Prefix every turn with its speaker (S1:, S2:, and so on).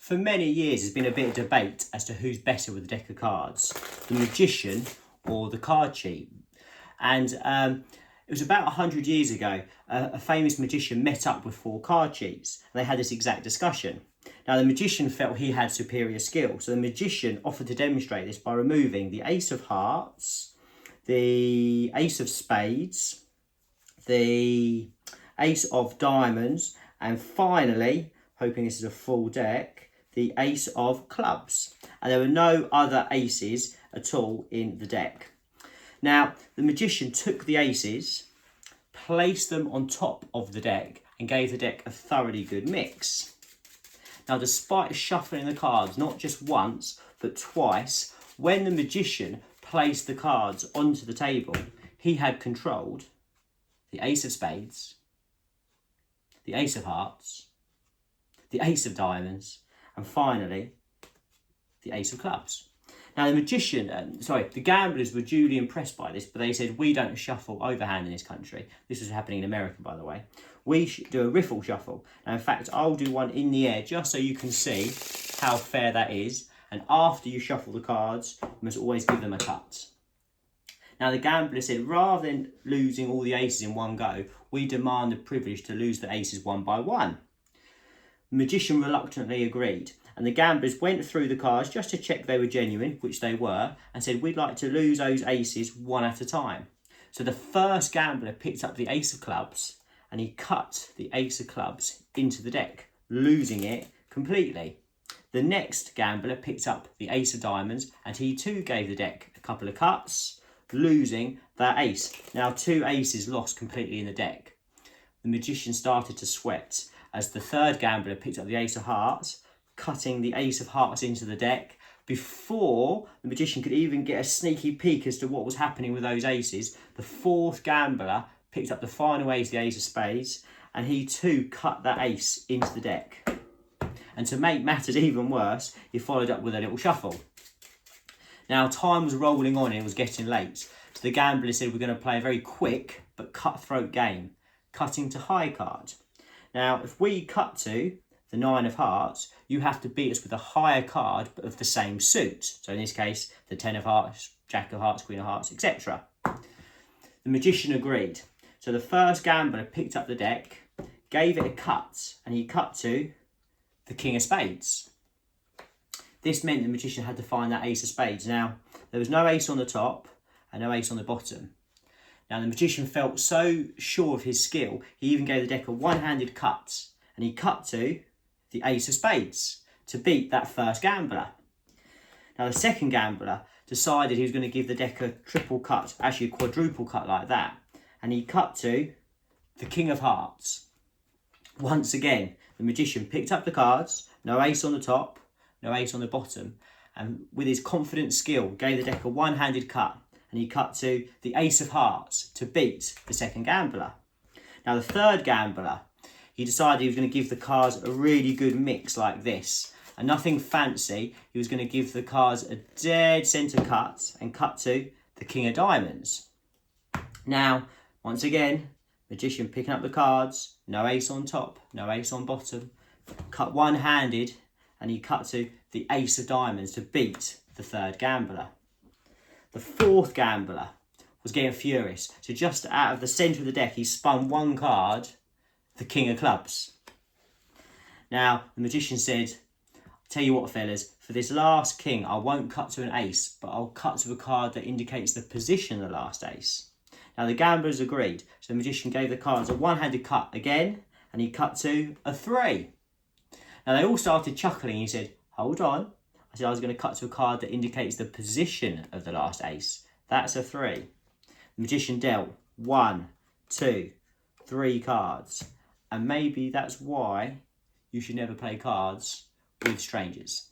S1: For many years, there's been a bit of debate as to who's better with a deck of cards, the magician or the card cheat. And it was about 100 years ago, a famous magician met up with 4 card cheats. And they had this exact discussion. Now, the magician felt he had superior skill. So the magician offered to demonstrate this by removing the Ace of Hearts, the Ace of Spades, the Ace of Diamonds, and finally, hoping this is a full deck, the Ace of Clubs. And there were no other aces at all in the deck. Now, the magician took the aces, placed them on top of the deck, and gave the deck a thoroughly good mix. Now, despite shuffling the cards not just once, but twice, when the magician placed the cards onto the table, he had controlled the Ace of Spades, the Ace of Hearts, the Ace of Diamonds, and finally, the Ace of Clubs. Now, the gamblers were duly impressed by this, but they said, we don't shuffle overhand in this country. This was happening in America, by the way. We should do a riffle shuffle. Now, in fact, I'll do one in the air just so you can see how fair that is. And after you shuffle the cards, you must always give them a cut. Now, the gambler said, rather than losing all the aces in one go, we demand the privilege to lose the aces one by one. The magician reluctantly agreed, and the gamblers went through the cards just to check they were genuine, which they were, and said, we'd like to lose those aces one at a time. So the first gambler picked up the Ace of Clubs, and he cut the Ace of Clubs into the deck, losing it completely. The next gambler picked up the Ace of Diamonds, and he too gave the deck a couple of cuts, losing that ace. Now 2 aces lost completely in the deck. The magician started to sweat as the third gambler picked up the Ace of Hearts, cutting the Ace of Hearts into the deck. Before the magician could even get a sneaky peek as to what was happening with those aces, the fourth gambler picked up the final ace, the Ace of Spades, and he too cut that ace into the deck. And to make matters even worse, he followed up with a little shuffle. Now, time was rolling on and it was getting late. So the gambler said, we're going to play a very quick but cutthroat game, cutting to high card. Now, if we cut to the 9 of Hearts, you have to beat us with a higher card but of the same suit. So in this case, the 10 of Hearts, Jack of Hearts, Queen of Hearts, etc. The magician agreed. So the first gambler picked up the deck, gave it a cut, and he cut to the King of Spades. This meant the magician had to find that Ace of Spades. Now, there was no ace on the top and no ace on the bottom. Now, the magician felt so sure of his skill, he even gave the deck a one-handed cut, and he cut to the Ace of Spades to beat that first gambler. Now, the second gambler decided he was going to give the deck a triple cut, actually a quadruple cut like that, and he cut to the King of Hearts. Once again, the magician picked up the cards, no ace on the top, no ace on the bottom, and with his confident skill, gave the deck a one-handed cut, and he cut to the Ace of Hearts to beat the second gambler. Now, the third gambler, he decided he was going to give the cards a really good mix like this, and nothing fancy. He was going to give the cards a dead centre cut and cut to the King of Diamonds. Now, once again, magician picking up the cards, no ace on top, no ace on bottom, cut one-handed, and he cut to the Ace of Diamonds to beat the third gambler. The fourth gambler was getting furious, so just out of the centre of the deck, he spun one card, the King of Clubs. Now, the magician said, tell you what, fellas, for this last king, I won't cut to an ace, but I'll cut to a card that indicates the position of the last ace. Now, the gamblers agreed, so the magician gave the cards a one-handed cut again, and he cut to a 3. Now, they all started chuckling. He said, hold on. I said I was going to cut to a card that indicates the position of the last ace. That's a 3. The magician dealt 1, 2, 3 cards. And maybe that's why you should never play cards with strangers.